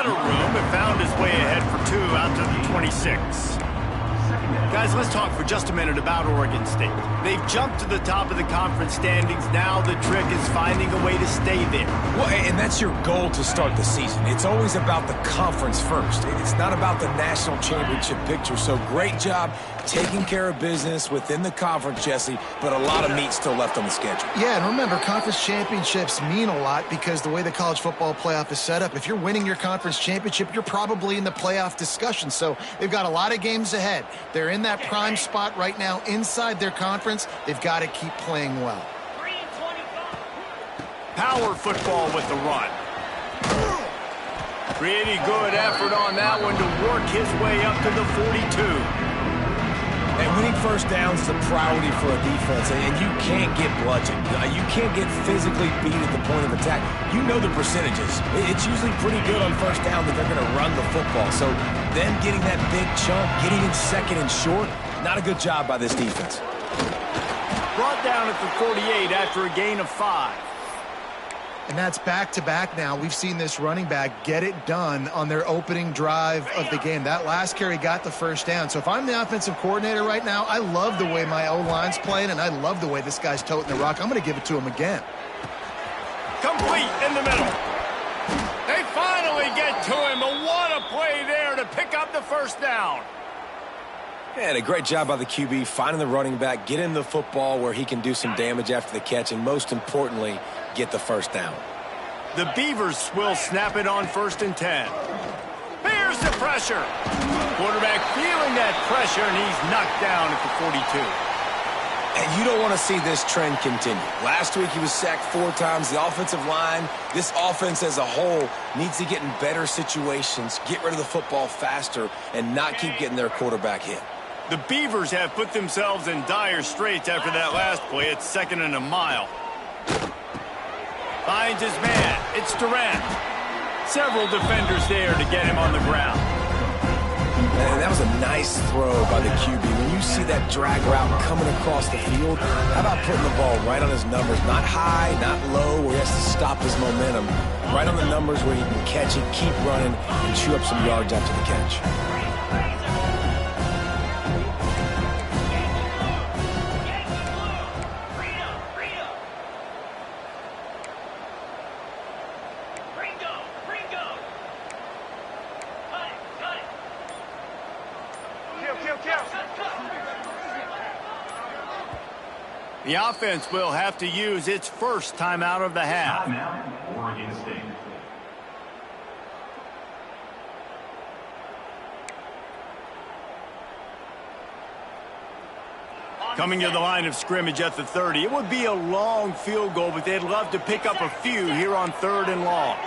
lot of room and found his way ahead for 2 out to the 26. Guys, let's talk for just a minute about Oregon State. They've jumped to the top of the conference standings. Now the trick is finding a way to stay there. Well, and that's your goal to start the season. It's always about the conference first. It's not about the national championship picture. So great job taking care of business within the conference, Jesse, but a lot of meat still left on the schedule. Yeah, and remember, conference championships mean a lot because the way the college football playoff is set up, if you're winning your conference championship, you're probably in the playoff discussion. So they've got a lot of games ahead. They're in that prime spot right now inside their conference. They've got to keep playing well. Power football with the run. Pretty good effort on that one to work his way up to the 42. And winning first downs is a priority for a defense, and you can't get bludgeoned. You can't get physically beat at the point of attack. You know the percentages. It's usually pretty good on first down that they're going to run the football. So them getting that big chunk, getting in second and short, not a good job by this defense. Brought down at the 48 after a gain of 5. And that's back-to-back now. We've seen this running back get it done on their opening drive of the game. That last carry got the first down. So if I'm the offensive coordinator right now, I love the way my O-line's playing, and I love the way this guy's toting the rock. I'm going to give it to him again. Complete in the middle. They finally get to him, but what a play there to pick up the first down. And a great job by the QB finding the running back, get him the football where he can do some damage after the catch, and most importantly, get the first down. The Beavers will snap it on 1st and 10. Here's the pressure. Quarterback feeling that pressure, and he's knocked down at the 42. And you don't want to see this trend continue. Last week he was sacked 4 times. The offensive line, this offense as a whole, needs to get in better situations, get rid of the football faster, and not keep getting their quarterback hit. The Beavers have put themselves in dire straits after that last play. It's 2nd and a mile. Finds his man. It's Durant. Several defenders there to get him on the ground. And that was a nice throw by the QB. When you see that drag route coming across the field, how about putting the ball right on his numbers? Not high, not low, where he has to stop his momentum. Right on the numbers where he can catch it, keep running, and chew up some yards after the catch. The offense will have to use its first timeout of the half. Oregon State. Coming to the line of scrimmage at the 30. It would be a long field goal, but they'd love to pick up a few here on 3rd and long.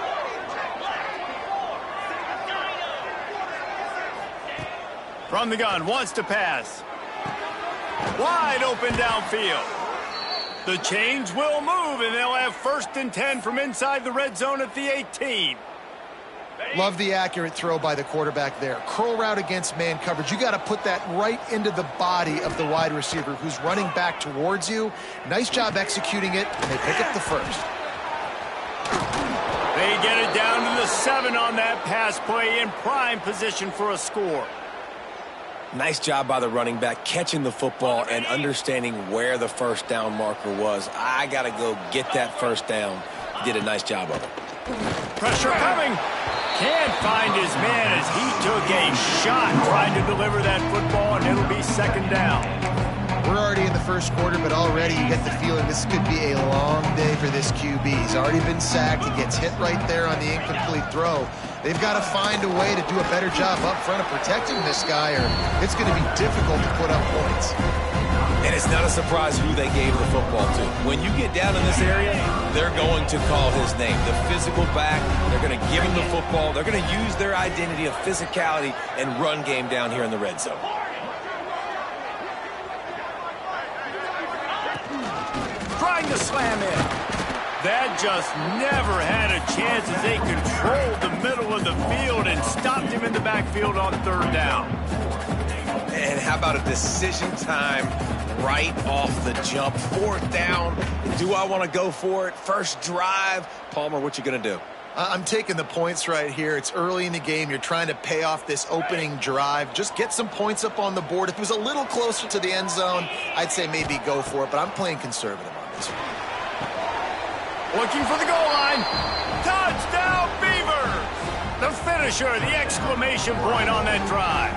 From the gun, wants to pass. Wide open downfield. The chains will move, and they'll have 1st and 10 from inside the red zone at the 18. Love the accurate throw by the quarterback there. Curl route against man coverage. You got to put that right into the body of the wide receiver who's running back towards you. Nice job executing it, and they pick up the first. They get it down to the 7 on that pass play, in prime position for a score. Nice job by the running back, catching the football and understanding where the first down marker was. I got to go get that first down. He did a nice job of it. Pressure coming. Can't find his man as he took a shot trying to deliver that football, and it'll be 2nd down. We're already in the first quarter, but already you get the feeling this could be a long day for this QB. He's already been sacked. He gets hit right there on the incomplete throw. They've got to find a way to do a better job up front of protecting this guy, or it's going to be difficult to put up points. And it's not a surprise who they gave the football to. When you get down in this area, they're going to call his name. The physical back, they're going to give him the football. They're going to use their identity of physicality and run game down here in the red zone. Trying to slam in. That just never had a chance as they controlled the middle of the field and stopped him in the backfield on 3rd down. And how about a decision time right off the jump? 4th down. Do I want to go for it? First drive. Palmer, what you going to do? I'm taking the points right here. It's early in the game. You're trying to pay off this opening drive. Just get some points up on the board. If it was a little closer to the end zone, I'd say maybe go for it, but I'm playing conservative on this one. Looking for the goal line. Touchdown, Beavers! The finisher, the exclamation point on that drive.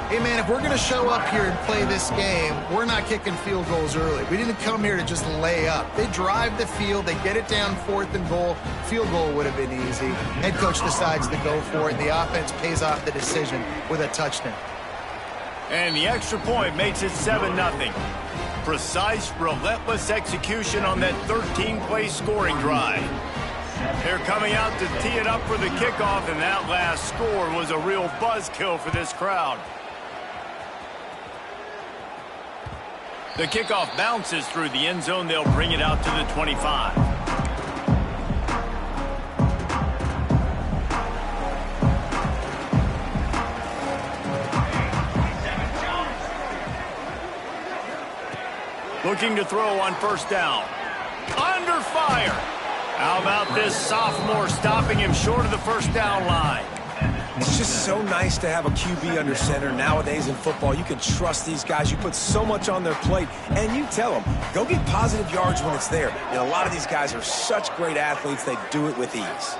Hey, man, if we're going to show up here and play this game, we're not kicking field goals early. We didn't come here to just lay up. They drive the field. They get it down 4th and goal. Field goal would have been easy. Head coach decides to go for it, and the offense pays off the decision with a touchdown. And the extra point makes it 7-0. Precise, relentless execution on that 13-play scoring drive. They're coming out to tee it up for the kickoff, and that last score was a real buzzkill for this crowd. The kickoff bounces through the end zone. They'll bring it out to the 25. Looking to throw on first down. Under fire. How about this sophomore stopping him short of the first down line? It's just so nice to have a QB under center. Nowadays in football, you can trust these guys. You put so much on their plate, and you tell them, go get positive yards when it's there. And a lot of these guys are such great athletes, they do it with ease.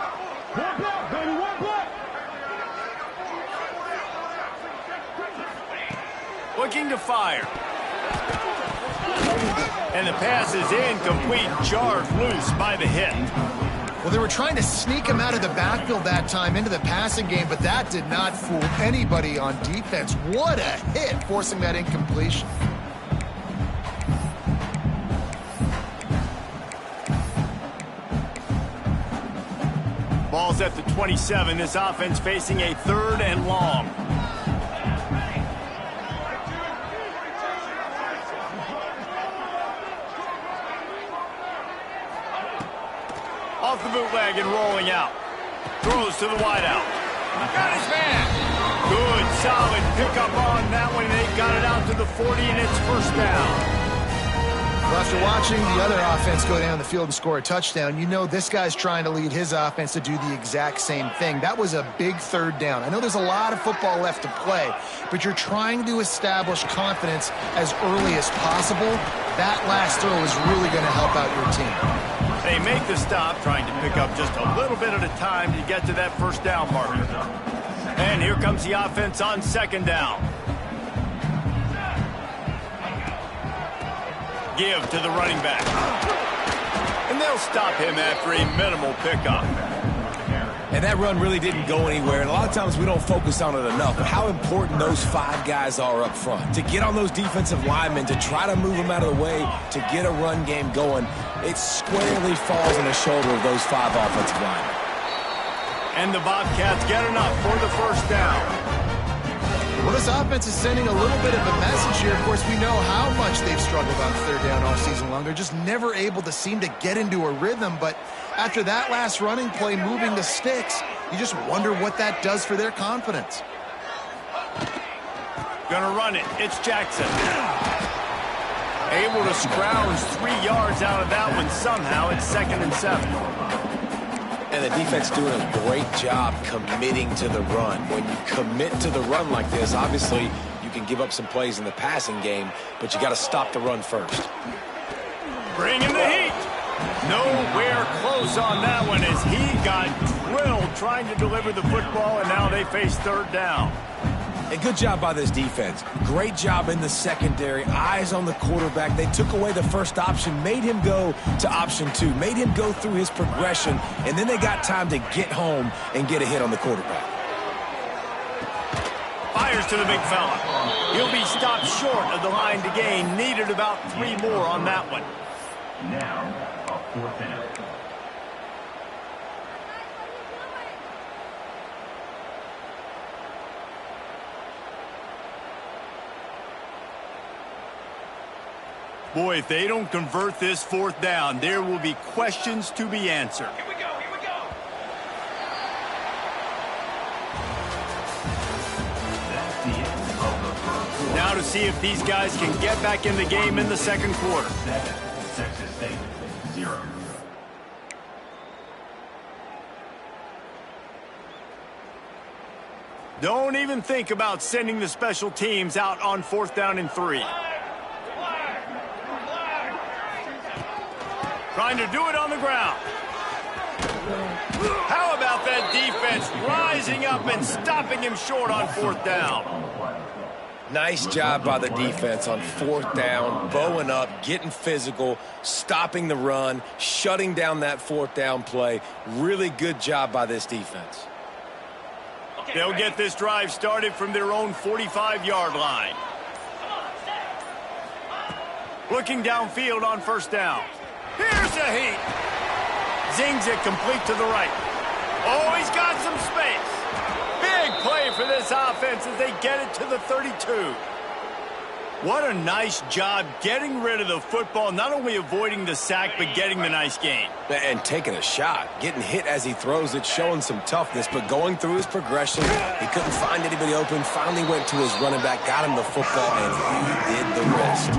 Looking to fire. And the pass is incomplete, jarred loose by the hit. Well, they were trying to sneak him out of the backfield that time into the passing game, but that did not fool anybody on defense. What a hit, forcing that incompletion. Ball's at the 27. This offense facing a 3rd and long. Off the bootleg and rolling out. Throws to the wideout. Got his man. Good, solid pickup on that one. They got it out to the 40, and it's first down. Well, after watching the other offense go down the field and score a touchdown, you know this guy's trying to lead his offense to do the exact same thing. That was a big 3rd down. I know there's a lot of football left to play, but you're trying to establish confidence as early as possible. That last throw is really going to help out your team. They make the stop, trying to pick up just a little bit at a time to get to that first down marker. And here comes the offense on 2nd down. Give to the running back. And they'll stop him after a minimal pickup. And that run really didn't go anywhere. And a lot of times we don't focus on it enough. But how important those 5 guys are up front. To get on those defensive linemen, to try to move them out of the way, to get a run game going, it squarely falls on the shoulder of those 5 offensive linemen. And the Bobcats get enough for the first down. Well, this offense is sending a little bit of a message here. Of course, we know how much they've struggled on 3rd down all season long. They're just never able to seem to get into a rhythm. But after that last running play, moving the sticks, you just wonder what that does for their confidence. Gonna run it. It's Jackson. Able to scrounge 3 yards out of that one somehow. It's 2nd and 7. And the defense doing a great job committing to the run. When you commit to the run like this, obviously you can give up some plays in the passing game, but you got to stop the run first. Bring in the heat. Nowhere close on that one as he got drilled trying to deliver the football, and now they face 3rd down. And good job by this defense. Great job in the secondary. Eyes on the quarterback. They took away the first option, made him go to option 2, made him go through his progression, and then they got time to get home and get a hit on the quarterback. Fires to the big fella. He'll be stopped short of the line to gain. Needed about 3 more on that one. Now, a 4th down. Boy, if they don't convert this 4th down, there will be questions to be answered. Here we go, here we go. That's the end of the first quarter. Now to see if these guys can get back in the game in the 2nd quarter. 7, Texas State, 0. Don't even think about sending the special teams out on 4th down and 3. Trying to do it on the ground. How about that defense rising up and stopping him short on 4th down? Nice job by the defense on 4th down, bowing up, getting physical, stopping the run, shutting down that 4th down play. Really good job by this defense. They'll get this drive started from their own 45-yard line. Looking downfield on 1st down. Here's a heat. Zings it complete to the right. Oh, he's got some space. Big play for this offense as they get it to the 32. What a nice job getting rid of the football, not only avoiding the sack, but getting the nice gain. And taking a shot, getting hit as he throws it, showing some toughness, but going through his progression, he couldn't find anybody open, finally went to his running back, got him the football, and he did the rest.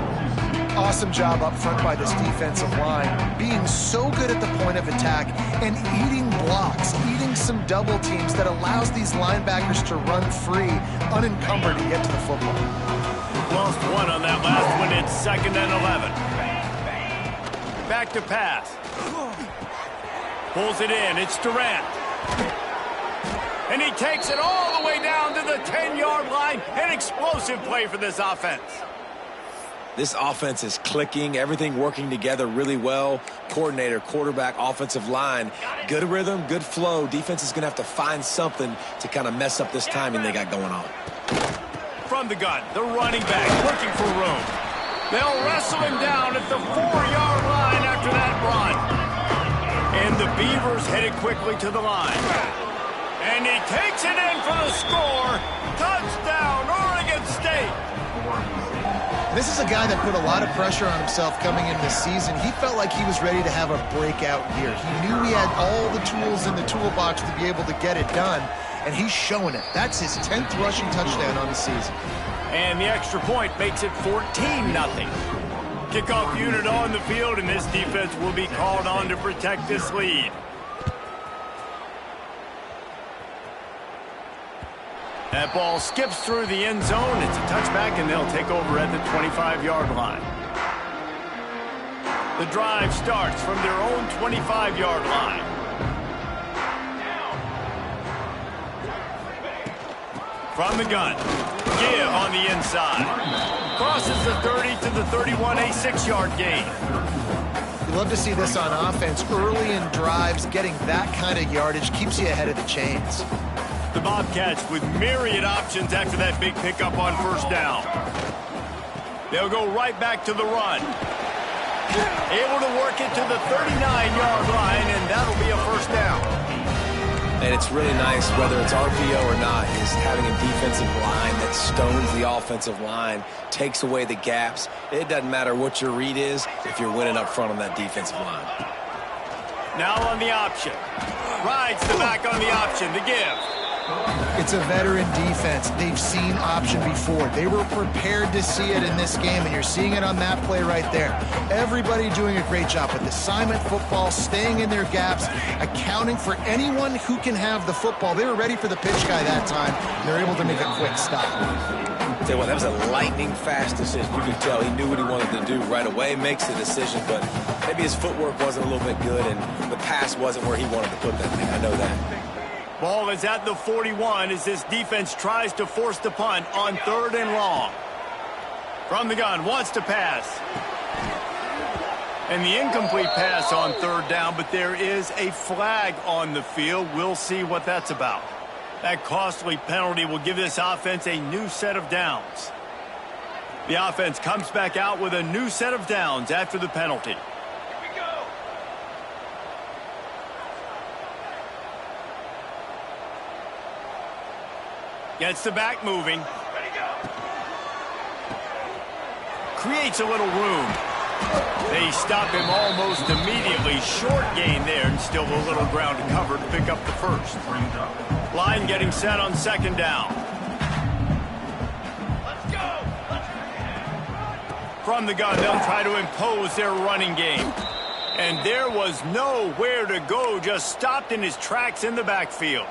Awesome job up front by this defensive line, being so good at the point of attack and eating blocks, eating some double teams that allows these linebackers to run free, unencumbered, and get to the football. Lost one on that last one. It's 2nd and 11. Back to pass. Pulls it in. It's Durant. And he takes it all the way down to the 10-yard line. An explosive play for this offense. This offense is clicking, everything working together really well. Coordinator, quarterback, offensive line, good rhythm, good flow. Defense is going to have to find something to kind of mess up this timing they got going on. From the gun, the running back looking for room. They'll wrestle him down at the 4-yard line after that run. And the Beavers headed quickly to the line. And he takes it in for the score. Touchdown, Oregon State. This is a guy that put a lot of pressure on himself coming in this season. He felt like he was ready to have a breakout year. He knew he had all the tools in the toolbox to be able to get it done, and he's showing it. That's his 10th rushing touchdown on the season. And the extra point makes it 14-0. Kickoff unit on the field, and this defense will be called on to protect this lead. That ball skips through the end zone. It's a touchback, and they'll take over at the 25-yard line. The drive starts from their own 25-yard line. From the gun. Give on the inside. Crosses the 30 to the 31, a 6-yard gain. You love to see this on offense. Early in drives, getting that kind of yardage keeps you ahead of the chains. The Bobcats with myriad options after that big pickup on 1st down. They'll go right back to the run. Able to work it to the 39-yard line, and that'll be a 1st down. And it's really nice, whether it's RPO or not, is having a defensive line that stones the offensive line, takes away the gaps. It doesn't matter what your read is if you're winning up front on that defensive line. Now on the option. Rides the back on the option. The give. It's a veteran defense. They've seen option before. They were prepared to see it in this game, and you're seeing it on that play right there. Everybody doing a great job with assignment football, staying in their gaps, accounting for anyone who can have the football. They were ready for the pitch guy that time. They're able to make a quick stop. Tell you what, that was a lightning-fast decision. You could tell he knew what he wanted to do right away, makes the decision, but maybe his footwork wasn't a little bit good, and the pass wasn't where he wanted to put that thing. I know that. Ball is at the 41 as this defense tries to force the punt on 3rd and long. From the gun, wants to pass. And the incomplete pass on 3rd down, but there is a flag on the field. We'll see what that's about. That costly penalty will give this offense a new set of downs. The offense comes back out with a new set of downs after the penalty. Gets the back moving. Creates a little room. They stop him almost immediately. Short gain there, and still a little ground to cover to pick up the 1st. Line getting set on 2nd down. Let's go. From the gun, they'll try to impose their running game. And there was nowhere to go, just stopped in his tracks in the backfield.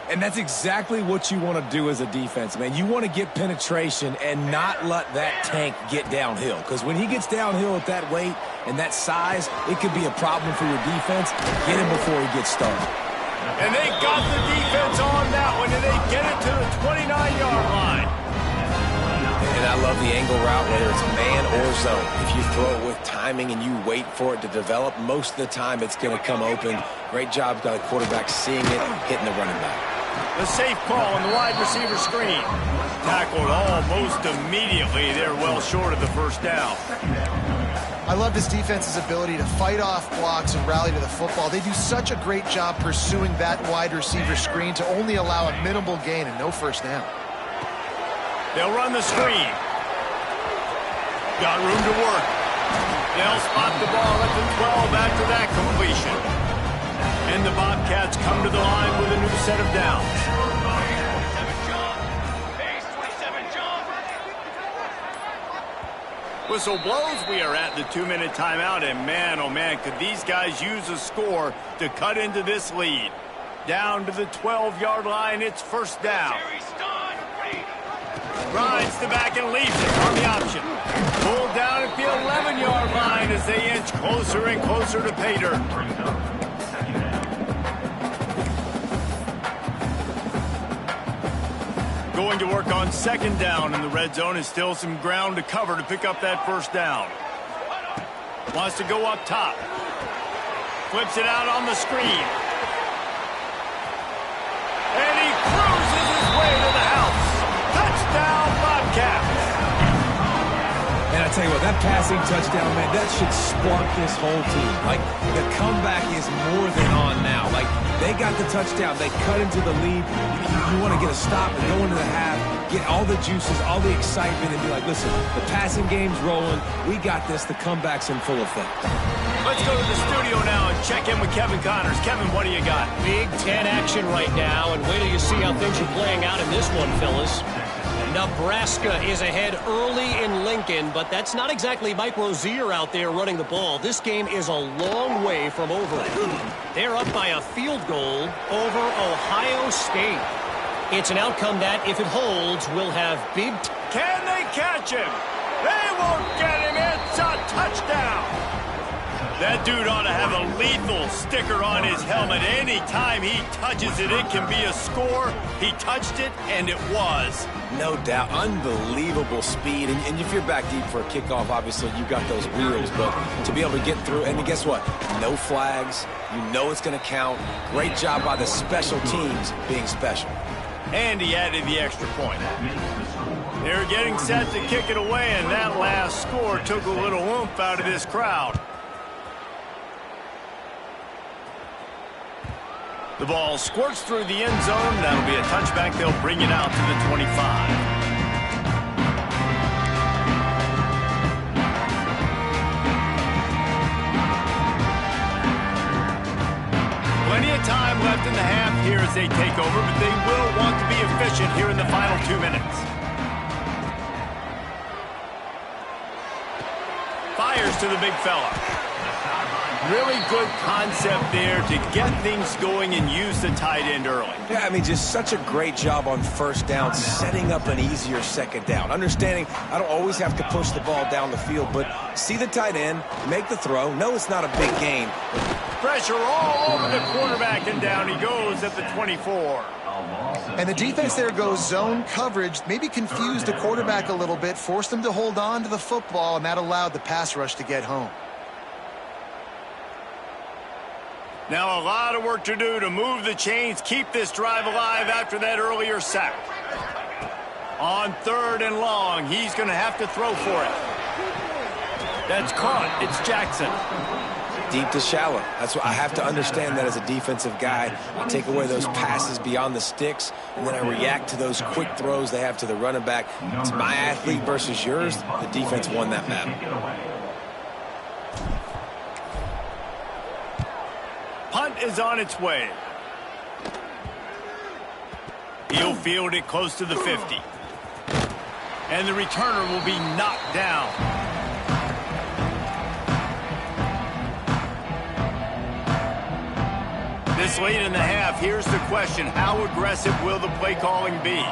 And that's exactly what you want to do as a defense, man. You want to get penetration and not let that tank get downhill. Because when he gets downhill at that weight and that size, it could be a problem for your defense. Get him before he gets started. And they got the defense on that one, and they get it to the 29-yard line. And I love the angle route, whether it's man or zone. If you throw it with timing and you wait for it to develop, most of the time it's going to come open. Great job by the quarterback seeing it, hitting the running back. The safe call on the wide receiver screen. Tackled almost immediately. They're well short of the first down. I love this defense's ability to fight off blocks and rally to the football. They do such a great job pursuing that wide receiver screen to only allow a minimal gain and no first down. They'll run the screen. Got room to work. They'll spot the ball at the 12 after that completion. And the Bobcats come to the line with a new set of downs. Whistle blows. We are at the 2-minute timeout, and man, oh man, could these guys use a score to cut into this lead. Down to the 12-yard line, it's first down. Rides the back and leaves it on the option. Pulled down at the 11-yard line as they inch closer and closer to pay dirt. Going to work on second down in the red zone is still some ground to cover to pick up that first down. Wants to go up top. Flips it out on the screen. And he cruises his way to the house. Touchdown, Bobcats. And I tell you what, that passing touchdown, man, that should spark this whole team. Like, the comeback is more than on now. Like, they got the touchdown. They cut into the lead. You want to get a stop and go into the half, get all the juices, all the excitement, and be like, listen, the passing game's rolling. We got this. The comeback's in full effect. Let's go to the studio now and check in with Kevin Connors. Kevin, what do you got? Big Ten action right now, and wait till you see how things are playing out in this one, fellas. Nebraska is ahead early in Lincoln, but that's not exactly Mike Rozier out there running the ball. This game is a long way from over. They're up by a field goal over Ohio State. It's an outcome that, if it holds, will have big... Can they catch him? They won't get him. It's a touchdown. That dude ought to have a lethal sticker on his helmet. Anytime he touches it, it can be a score. He touched it, and it was. No doubt. Unbelievable speed. And if you're back deep for a kickoff, obviously you got those wheels. But to be able to get through, and guess what? No flags. You know it's going to count. Great job by the special teams being special. And he added the extra point. They're getting set to kick it away, and that last score took a little oomph out of this crowd. The ball squirts through the end zone. That'll be a touchback. They'll bring it out to the 25. Plenty of time left in the half here as they take over, but they will want to be efficient here in the final 2 minutes. Fires to the big fella. Really good concept there to get things going and use the tight end early. Yeah, I mean, just such a great job on first down, setting up an easier second down. Understanding I don't always have to push the ball down the field, but see the tight end, make the throw. No, it's not a big gain. Pressure all over the quarterback, and down he goes at the 24. And the defense there goes zone coverage, maybe confused the quarterback a little bit, forced him to hold on to the football, and that allowed the pass rush to get home. Now a lot of work to do to move the chains, keep this drive alive after that earlier sack. On 3rd and long, he's going to have to throw for it. That's caught. It's Jackson. Deep to shallow. That's what I have to understand that as a defensive guy. I take away those passes beyond the sticks, and then I react to those quick throws they have to the running back. It's my athlete versus yours. The defense won that battle. Punt is on its way. He'll field it close to the 50. And the returner will be knocked down. This late in the half, here's the question. How aggressive will the play calling be? 22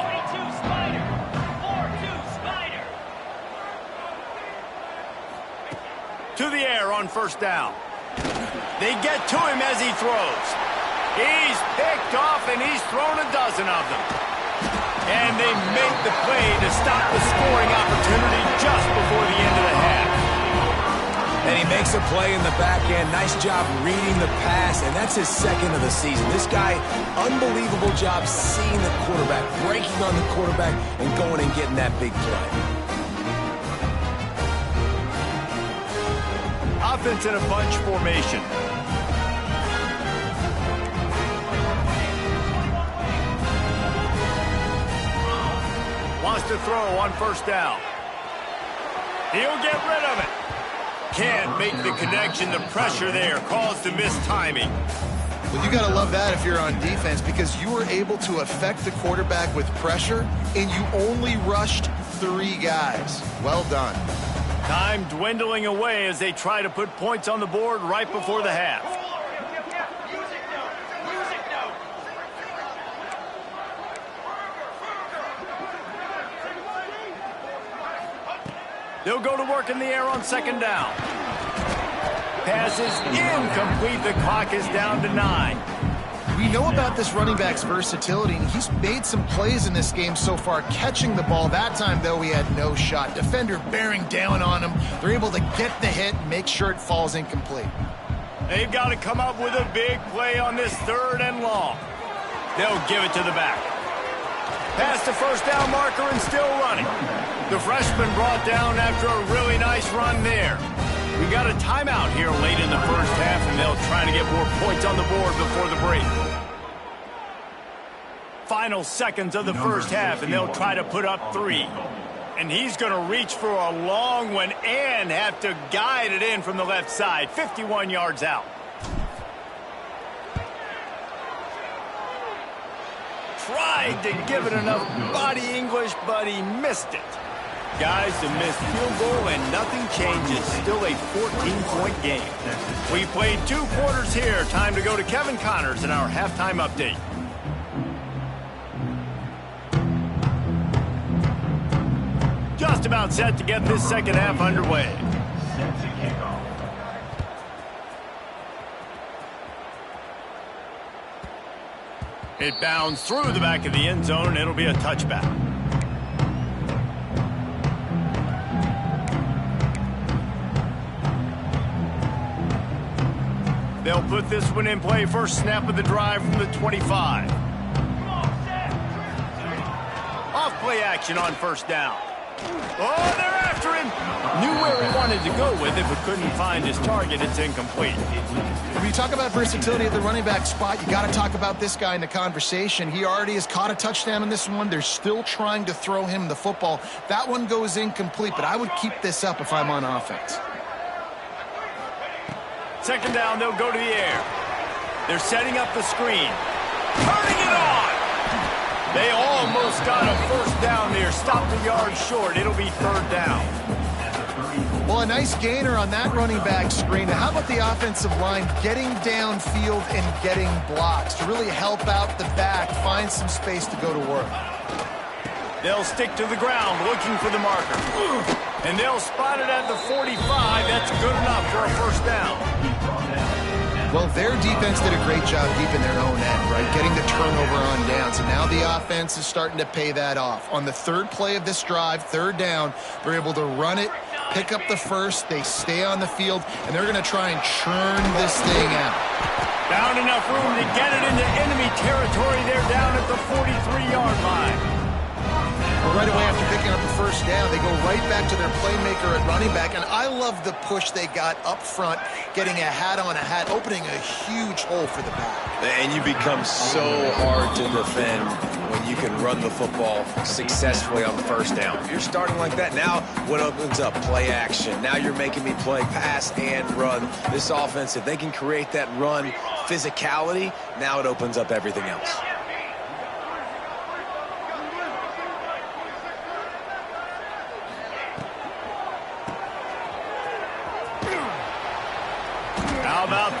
Spider. 4-2 Spider. To the air on first down. They get to him as he throws. He's picked off, and he's thrown a dozen of them. And they make the play to stop the scoring opportunity just before the end of the half. And he makes a play in the back end. Nice job reading the pass, and that's his second of the season. This guy, unbelievable job seeing the quarterback, breaking on the quarterback, and going and getting that big play. Offense in a bunch formation. Wants to throw on first down. He'll get rid of it. Can't make the connection. The pressure there caused the mistiming. Well, you got to love that if you're on defense, because you were able to affect the quarterback with pressure, and you only rushed 3 guys. Well done. Time dwindling away as they try to put points on the board right before the half. They'll go to work in the air on second down. Pass is incomplete. The clock is down to 9. We know about this running back's versatility, and he's made some plays in this game so far, catching the ball. That time, though, he had no shot. Defender bearing down on him. They're able to get the hit and make sure it falls incomplete. They've got to come up with a big play on this 3rd and long. They'll give it to the back. Past the first down marker and still running. The freshman brought down after a really nice run there. We got a timeout here late in the first half, and they'll try to get more points on the board before the break. Final seconds of the first half, and they'll try to put up 3. And he's going to reach for a long one and have to guide it in from the left side, 51 yards out. Tried to give it enough body English, but he missed it. Guys, a missed field goal and nothing changes. Still a 14-point game. We played 2 quarters here. Time to go to Kevin Connors in our halftime update. Just about set to get this second half underway. Set to kick off. It bounds through the back of the end zone. It'll be a touchback. They'll put this one in play. First snap of the drive from the 25. Off play action on first down. Oh, they're after him. Knew where he wanted to go with it, but couldn't find his target. It's incomplete. When you talk about versatility at the running back spot, you got to talk about this guy in the conversation. He already has caught a touchdown in this one. They're still trying to throw him the football. That one goes incomplete, but I would keep this up if I'm on offense. Second down, they'll go to the air. They're setting up the screen. Turning it on! They almost got a first down there. Stopped a yard short. It'll be 3rd down. Well, a nice gainer on that running back screen. Now, how about the offensive line getting downfield and getting blocks to really help out the back, find some space to go to work? They'll stick to the ground looking for the marker. And they'll spot it at the 45. That's good enough for a first down. Well, their defense did a great job deep in their own end, right? Getting the turnover on downs. And now the offense is starting to pay that off. On the 3rd play of this drive, 3rd down, they're able to run it, pick up the first, they stay on the field, and they're going to try and churn this thing out. Found enough room to get it into enemy territory. They're down at the 43-yard line. Well, right away after picking up the first down, they go right back to their playmaker at running back. And I love the push they got up front, getting a hat on a hat, opening a huge hole for the back. And you become so hard to defend when you can run the football successfully on first down. If you're starting like that, now what opens up? Play action. Now you're making me play pass and run. This offense, if they can create that run physicality, now it opens up everything else. How about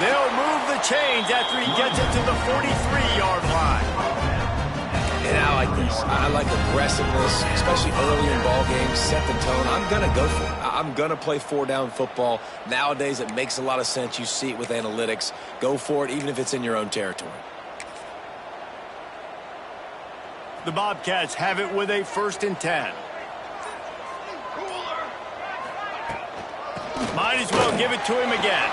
They'll move the chains after he gets it to the 43-yard line. And I like this. I like aggressiveness, especially early in ball games. Set the tone. I'm going to go for it. I'm going to play four-down football. Nowadays, it makes a lot of sense. You see it with analytics. Go for it, even if it's in your own territory. The Bobcats have it with a 1st and 10. Might as well give it to him again.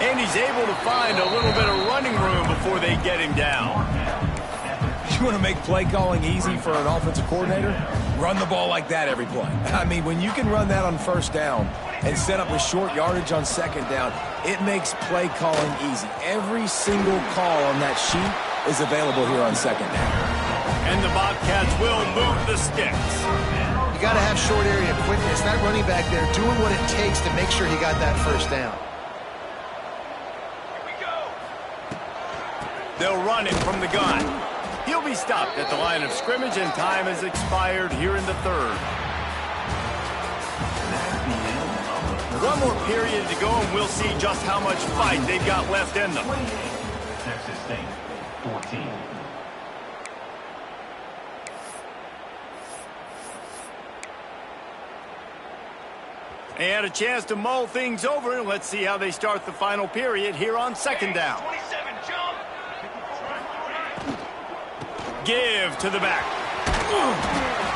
And he's able to find a little bit of running room before they get him down. You want to make play calling easy for an offensive coordinator? Run the ball like that every play. I mean, when you can run that on 1st down and set up a short yardage on 2nd down, it makes play calling easy. Every single call on that sheet is available here on 2nd down. And the Bobcats will move the sticks. You got to have short area quickness. That running back there doing what it takes to make sure he got that 1st down. They'll run it from the gun. He'll be stopped at the line of scrimmage, and time has expired here in the 3rd. One more period to go, and we'll see just how much fight they've got left in them. Texas State, 14. They had a chance to mull things over, and let's see how they start the final period here on 2nd down. 27, jump. Give to the back.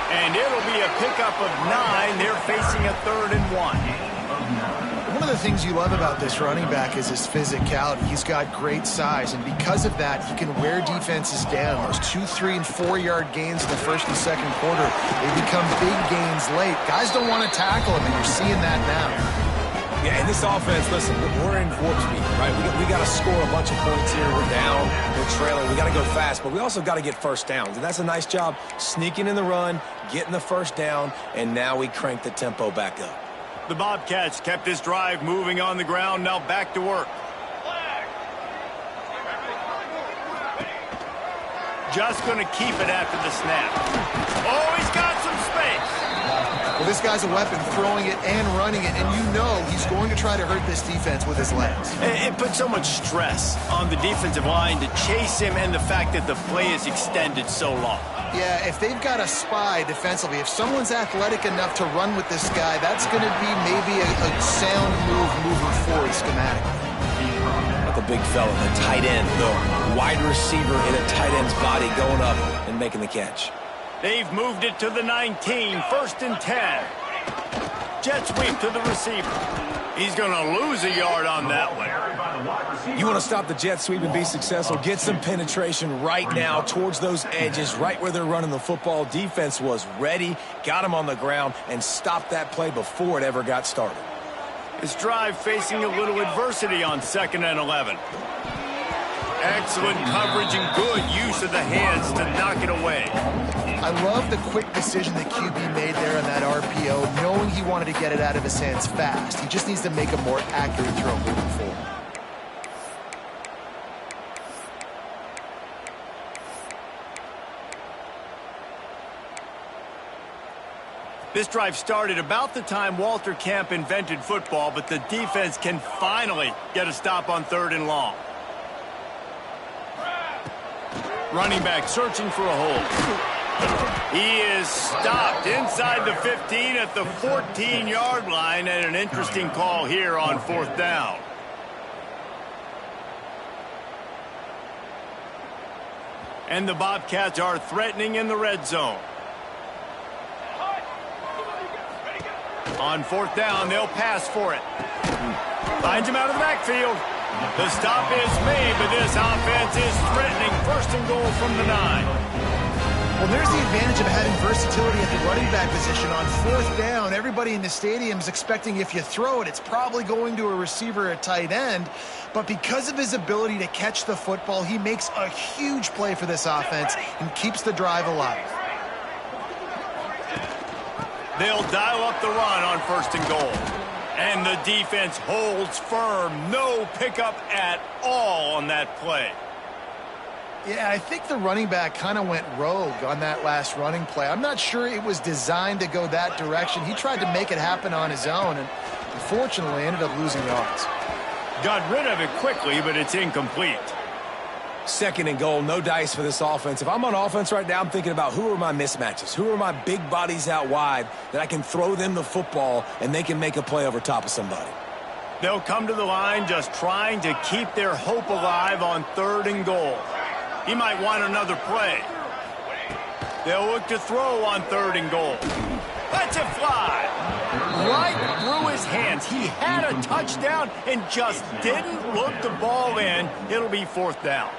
And it'll be a pickup of 9. They're facing a 3rd and 1. One of the things you love about this running back is his physicality. He's got great size, and because of that, he can wear defenses down. Those 2-, 3-, and 4-yard gains in the 1st and 2nd quarter, they become big gains late. Guys don't want to tackle him, and you're seeing that now. Yeah, and this offense, listen, we're in warp speed, right? We got to score a bunch of points here. We're down, we're trailing. We got to go fast, but we also got to get 1st downs. And that's a nice job sneaking in the run, getting the 1st down, and now we crank the tempo back up. The Bobcats kept this drive moving on the ground. Now back to work. Just going to keep it after the snap. Oh, he's got some space. Well, this guy's a weapon, throwing it and running it, and you know he's going to try to hurt this defense with his legs. It puts so much stress on the defensive line to chase him, and the fact that the play is extended so long. Yeah, if they've got a spy defensively, if someone's athletic enough to run with this guy, that's going to be maybe a sound move moving forward schematically. The big fella, the tight end, the wide receiver in a tight end's body going up and making the catch. They've moved it to the 19, 1st and 10. Jet sweep to the receiver. He's going to lose a yard on that one. You want to stop the jet sweep and be successful, get some penetration right now towards those edges, right where they're running the football. Defense was ready, got him on the ground, and stopped that play before it ever got started. This drive facing a little adversity on 2nd and 11. Excellent coverage and good use of the hands to knock it away. I love the quick decision that QB made there on that RPO, knowing he wanted to get it out of his hands fast. He just needs to make a more accurate throw moving forward. This drive started about the time Walter Camp invented football, but the defense can finally get a stop on 3rd and long. Running back searching for a hole. He is stopped inside the 15 at the 14-yard line, and an interesting call here on 4th down. And the Bobcats are threatening in the red zone. On 4th down, they'll pass for it. Finds him out of the backfield. The stop is made, but this offense is threatening 1st and goal from the 9. Well, there's the advantage of having versatility at the running back position. On 4th down, everybody in the stadium is expecting if you throw it, it's probably going to a receiver or tight end. But because of his ability to catch the football, he makes a huge play for this offense and keeps the drive alive. They'll dial up the run on 1st and goal. And the defense holds firm. No pickup at all on that play. Yeah, I think the running back kind of went rogue on that last running play. I'm not sure it was designed to go that direction. He tried to make it happen on his own, and Unfortunately, ended up losing yards. Got rid of it quickly, but it's incomplete. 2nd and goal, no dice for this offense. If I'm on offense right now, I'm thinking about who are my mismatches? Who are my big bodies out wide that I can throw them the football and they can make a play over top of somebody? They'll come to the line just trying to keep their hope alive on 3rd and goal. He might want another play. They'll look to throw on 3rd and goal. Let's it fly. Right through his hands. He had a touchdown and just didn't look the ball in. It'll be 4th down.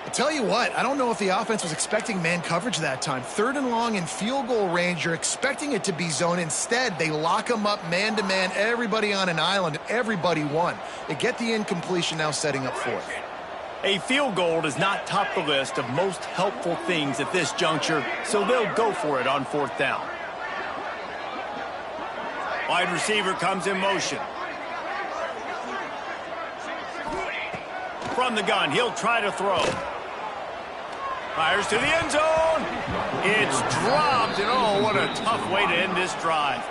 I tell you what, I don't know if the offense was expecting man coverage that time. 3rd and long in field goal range, you're expecting it to be zone. Instead, they lock them up man-to-man, everybody on an island, and everybody won. They get the incompletion now setting up 4th. A field goal does not top the list of most helpful things at this juncture, so they'll go for it on 4th down. Wide receiver comes in motion. From the gun, he'll try to throw. Fires to the end zone. It's dropped, and oh, what a tough way to end this drive.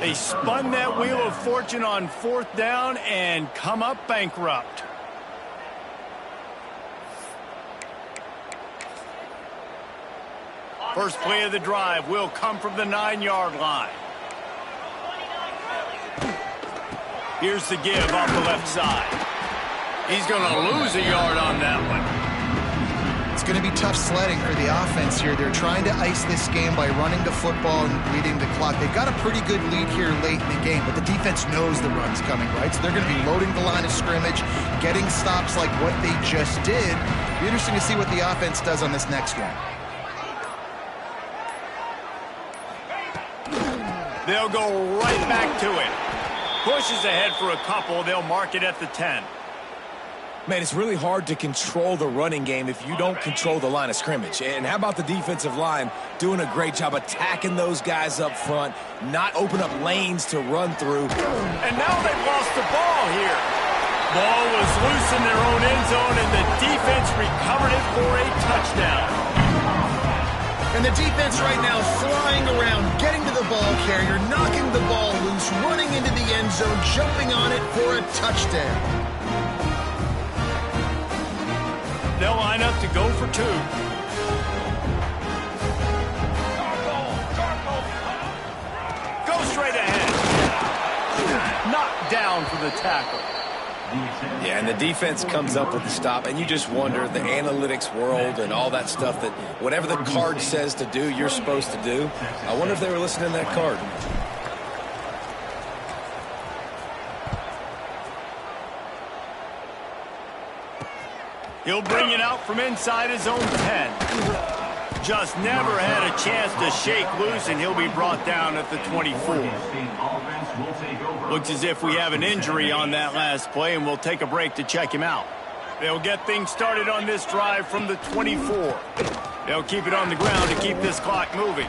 They spun that wheel of fortune on 4th down and come up bankrupt. First play of the drive will come from the 9-yard line. Here's the give off the left side. He's going to lose a yard on that one. It's going to be tough sledding for the offense here. They're trying to ice this game by running the football and bleeding the clock. They've got a pretty good lead here late in the game, but the defense knows the run's coming, right? So they're going to be loading the line of scrimmage, getting stops like what they just did. Be interesting to see what the offense does on this next one. They'll go right back to it. Pushes ahead for a couple. They'll mark it at the 10. Man, it's really hard to control the running game if you don't control the line of scrimmage. And how about the defensive line doing a great job attacking those guys up front, not open up lanes to run through. And now they've lost the ball here. Ball was loose in their own end zone, and the defense recovered it for a touchdown. And the defense right now flying around, getting to the ball carrier, knocking the ball loose, running into the end zone, jumping on it for a touchdown. They'll line up to go for 2. Go straight ahead. Knocked down for the tackle. Yeah, and the defense comes up with the stop, and you just wonder, the analytics world and all that stuff, that whatever the card says to do, you're supposed to do. I wonder if they were listening to that card. He'll bring it out from inside his own 10. Just never had a chance to shake loose, and he'll be brought down at the 24. Looks as if we have an injury on that last play, and we'll take a break to check him out. They'll get things started on this drive from the 24. They'll keep it on the ground to keep this clock moving.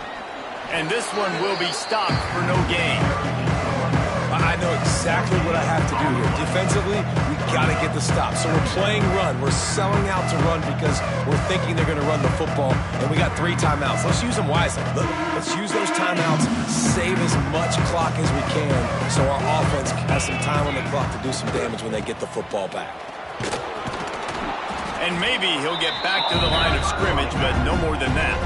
And this one will be stopped for no gain. I know exactly what I have to do here. Defensively, we got to get the stop. So we're playing run. We're selling out to run because we're thinking they're going to run the football, and we got 3 timeouts. Let's use them wisely. Look, let's use those timeouts, save as much clock as we can so our offense has some time on the clock to do some damage when they get the football back. And maybe he'll get back to the line of scrimmage, but no more than that.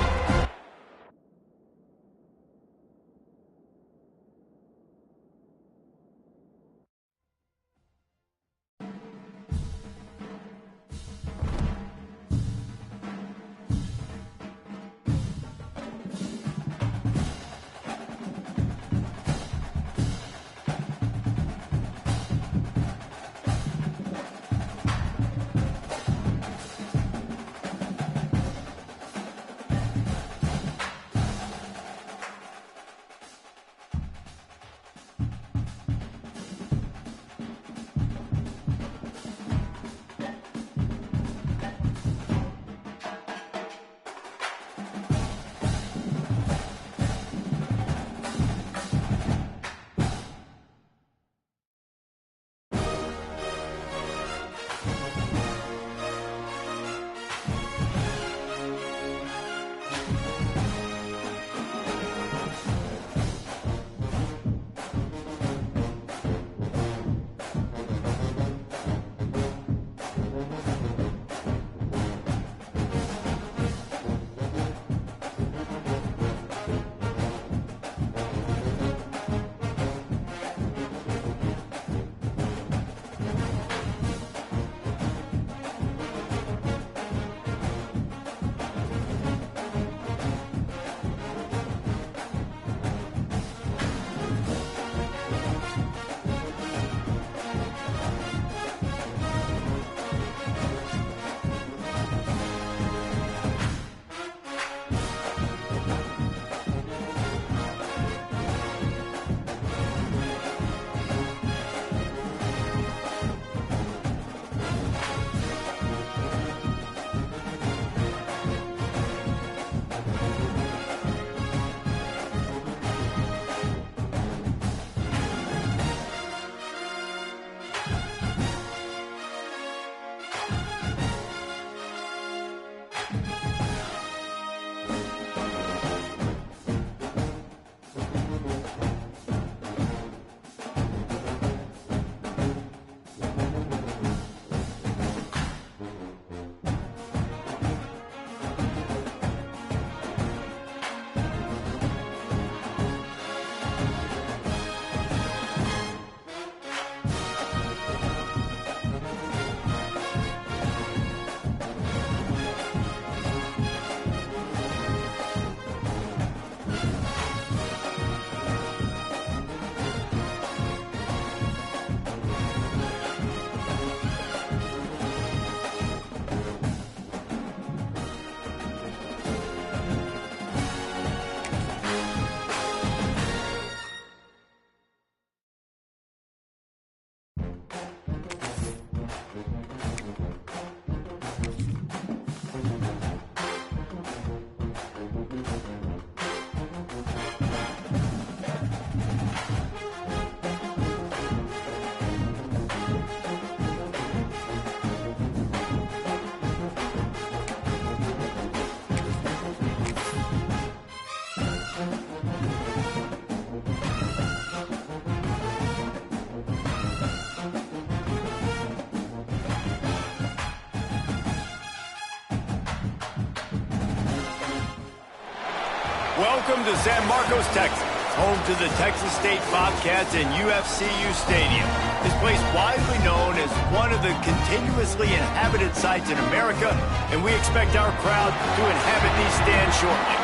Welcome to San Marcos, Texas, home to the Texas State Bobcats and UFCU Stadium. This place widely known as one of the continuously inhabited sites in America, and we expect our crowd to inhabit these stands shortly.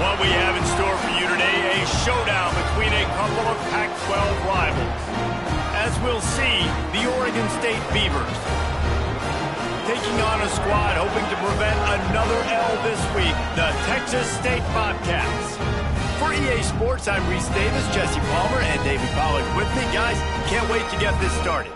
What we have in store for you today, a showdown between a couple of Pac-12 rivals. As we'll see, the Oregon State Beavers taking on a squad hoping to prevent another L this week, the Texas State Bobcats. For EA Sports, I'm Reese Davis, Jesse Palmer, and David Pollack with me. Guys, can't wait to get this started.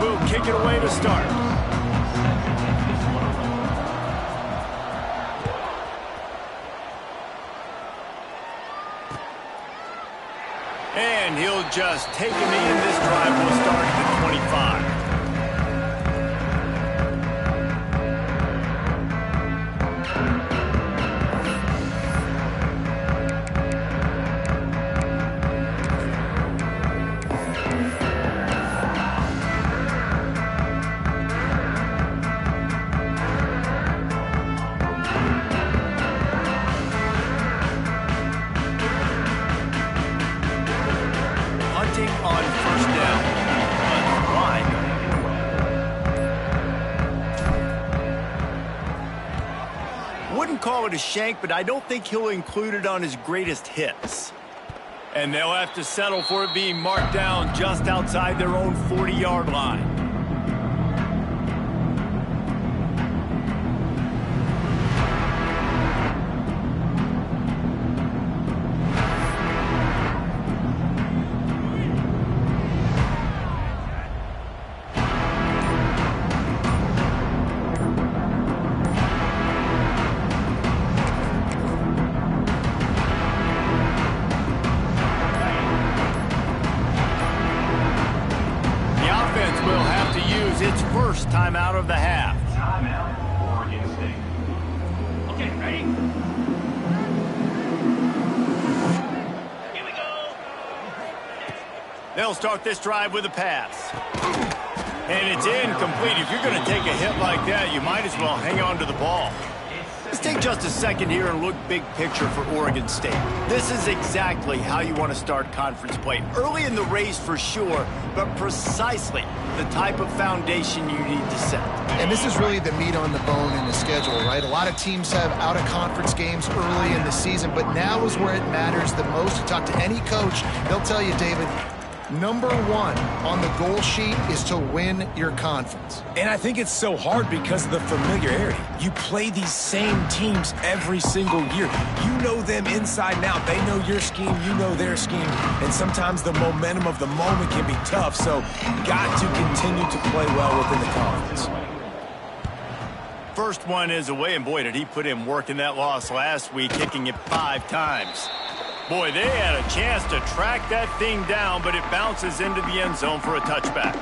Will kick it away to start. And he'll just take him in. This drive will start at the 25. On first down. Wide. Wouldn't call it a shank, but I don't think he'll include it on his greatest hits. And they'll have to settle for it being marked down just outside their own 40-yard line. Its first time out of the half. Timeout, Oregon State. Okay, ready? Here we go. They'll start this drive with a pass. And it's incomplete. If you're going to take a hit like that, you might as well hang on to the ball. Let's take just a second here and look big picture for Oregon State. This is exactly how you want to start conference play. Early in the race for sure, but precisely the type of foundation you need to set. And this is really the meat on the bone in the schedule, right? A lot of teams have out-of-conference games early in the season, but now is where it matters the most. You talk to any coach, they'll tell you, David, number one on the goal sheet is to win your conference. And I think it's so hard because of the familiarity. You play these same teams every single year. You know them inside and out. They know your scheme, you know their scheme. And sometimes the momentum of the moment can be tough. So got to continue to play well within the conference. First one is away, and boy, did he put in work in that loss last week, kicking it 5 times. Boy, they had a chance to track that thing down, but it bounces into the end zone for a touchback.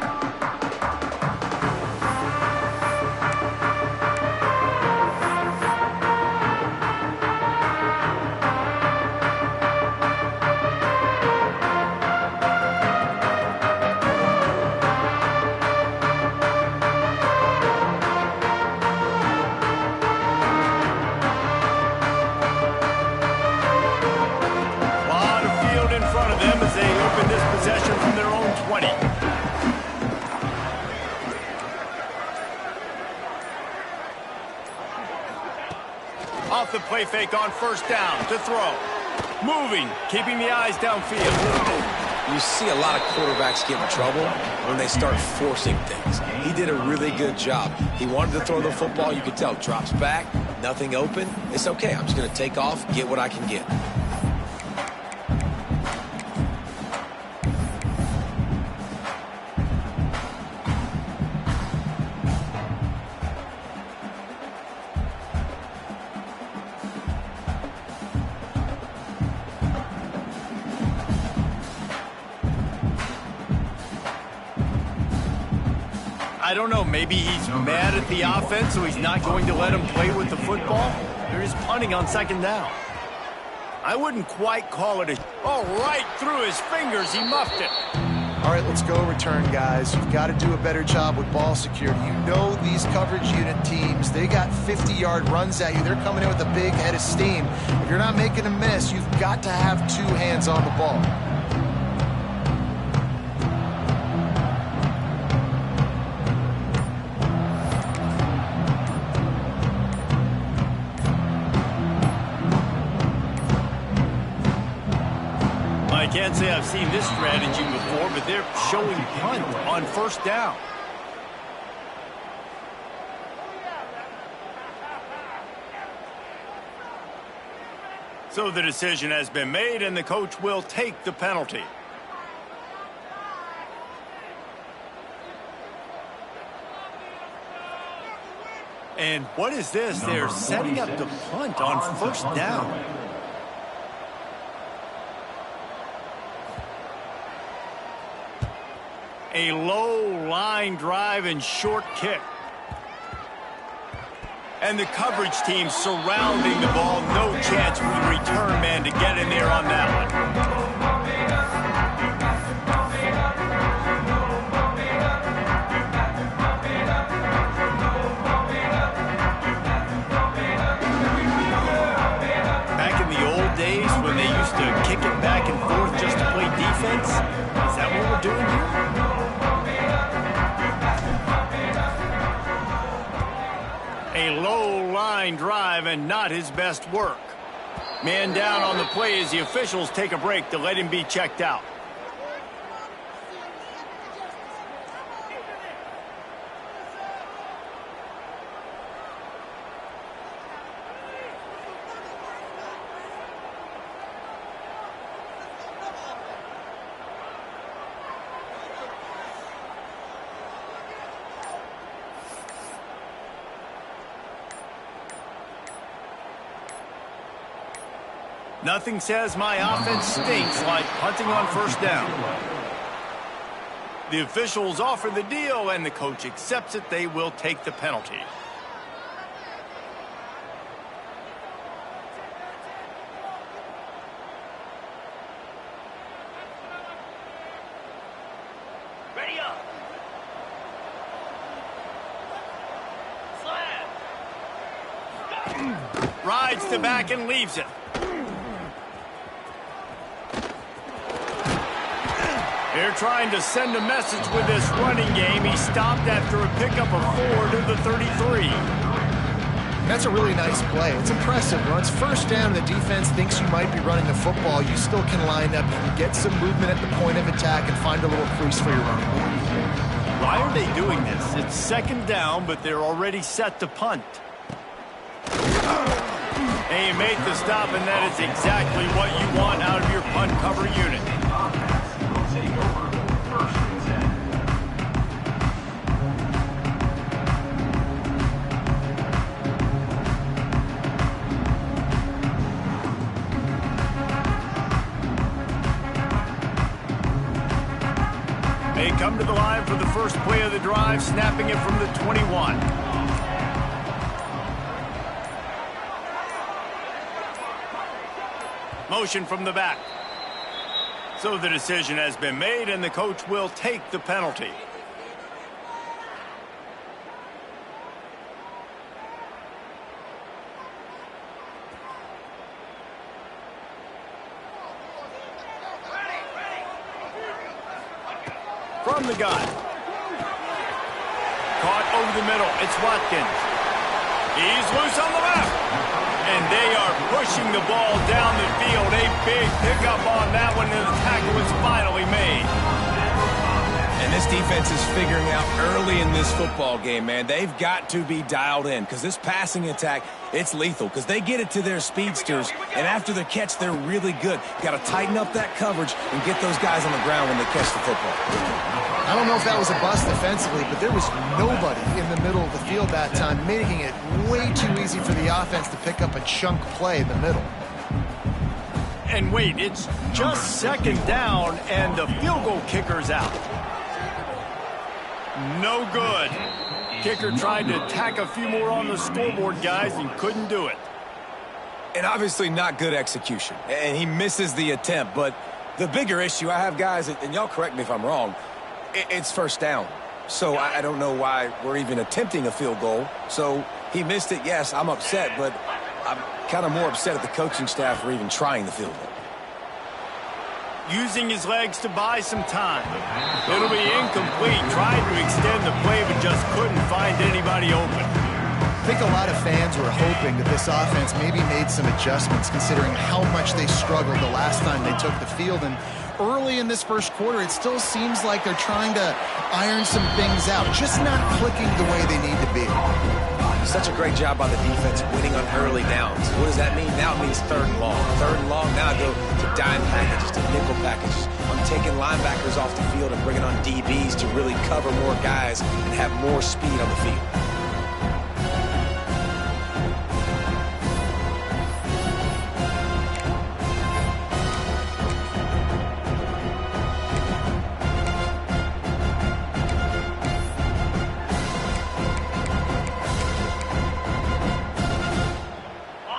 Possession from their own 20. Off the play fake on first down to throw. Moving, keeping the eyes downfield. You see a lot of quarterbacks get in trouble when they start forcing things. He did a really good job. He wanted to throw the football. You could tell. Drops back, nothing open. It's okay. I'm just going to take off, get what I can get. don't know. Maybe he's mad at the offense, so he's not going to let him play with the football. They're just punting on second down. I wouldn't quite call it a... Oh, right through his fingers. He muffed it. All right, let's go return, guys. You've got to do a better job with ball security. You know these coverage unit teams, they got 50-yard runs at you. They're coming in with a big head of steam. If you're not making a miss, you've got to have two hands on the ball. I can't say I've seen this strategy before, but they're showing punt on first down. So the decision has been made, and the coach will take the penalty. And what is this? They're setting up the punt on first down. A low line drive and short kick. And the coverage team surrounding the ball. No chance for the return man to get in there on that one. Back in the old days when they used to kick it back and forth just to play defense, is that what we're doing here? A low line drive and not his best work. Man down on the play as the officials take a break to let him be checked out. Nothing says my offense stinks like punting on first down. The officials offer the deal, and the coach accepts it. They will take the penalty. Ready up. Slam. Rides to back and leaves it. They're trying to send a message with this running game. He stopped after a pickup of 4 to the 33. That's a really nice play. It's impressive. When it's first down and the defense thinks you might be running the football, you still can line up and get some movement at the point of attack and find a little crease for your running back. Why are they doing this? It's second down, but they're already set to punt. And you make the stop, and that is exactly what you want out of your punt cover unit. They come to the line for the first play of the drive, snapping it from the 21. Motion from the back. So the decision has been made, and the coach will take the penalty. From the gun. Caught over the middle. It's Watkins. He's loose on the left. And they are pushing the ball down the field. A big pickup on that one, and the tackle is finally made. And this defense is figuring out early in this football game, man. They've got to be dialed in because this passing attack, it's lethal because they get it to their speedsters, and after the catch, they're really good. Got to tighten up that coverage and get those guys on the ground when they catch the football. I don't know if that was a bust defensively, but there was nobody in the middle of the field that time, making it way too easy for the offense to pick up a chunk play in the middle. And wait, it's just second down, and the field goal kicker's out. No good. Kicker tried to tack a few more on the scoreboard, guys, and couldn't do it. And obviously not good execution. And he misses the attempt. But the bigger issue I have, guys, and y'all correct me if I'm wrong, it's first down. So I don't know why we're even attempting a field goal. So he missed it, yes, I'm upset, but I'm kind of more upset at the coaching staff for even trying the field goal. Using his legs to buy some time. It'll be incomplete. Tried to extend the play, but just couldn't find anybody open. I think a lot of fans were hoping that this offense maybe made some adjustments considering how much they struggled the last time they took the field. And early in this first quarter, it still seems like they're trying to iron some things out, just not clicking the way they need to be. Such a great job by the defense winning on early downs. What does that mean? Now it means third and long. Third and long, now I go to dime packages, to nickel packages. I'm taking linebackers off the field and bringing on DBs to really cover more guys and have more speed on the field.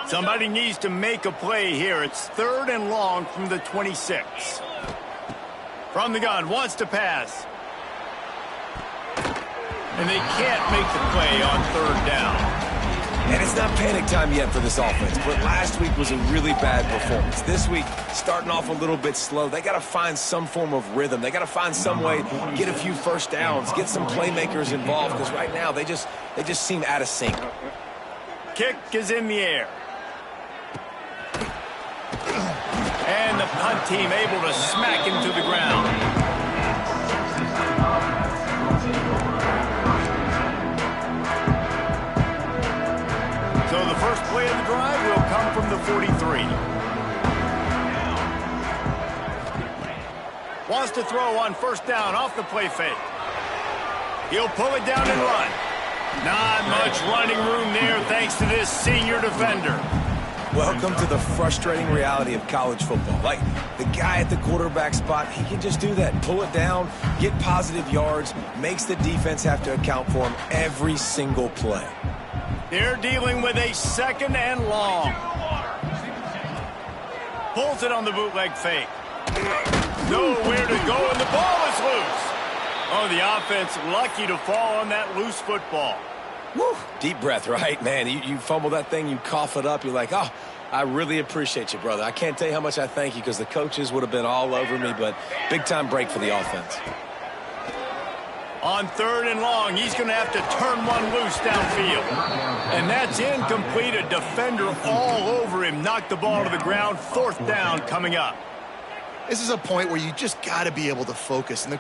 Somebody needs to make a play here. It's third and long from the 26. From the gun, wants to pass. And they can't make the play on third down. And it's not panic time yet for this offense, but last week was a really bad performance. This week, starting off a little bit slow. They got to find some form of rhythm. They got to find some way to get a few first downs, get some playmakers involved, because right now they just seem out of sync. Kick is in the air. And the punt team able to smack him to the ground. So the first play of the drive will come from the 43. Wants to throw on first down off the play fake. He'll pull it down and run. Not much running room there thanks to this senior defender. Welcome to the frustrating reality of college football. Like, the guy at the quarterback spot, he can just do that. Pull it down, get positive yards, makes the defense have to account for him every single play. They're dealing with a second and long. Pulls it on the bootleg fake. Nowhere to go, and the ball is loose. Oh, the offense lucky to fall on that loose football. Woo. Deep breath, right? Man, you fumble that thing, you cough it up, you're like, oh, I really appreciate you, brother. I can't tell you how much I thank you because the coaches would have been all over me, but big-time break for the offense. On third and long, he's going to have to turn one loose downfield. And that's incomplete. A defender all over him. Knocked the ball to the ground. Fourth down coming up. This is a point where you just got to be able to focus. And the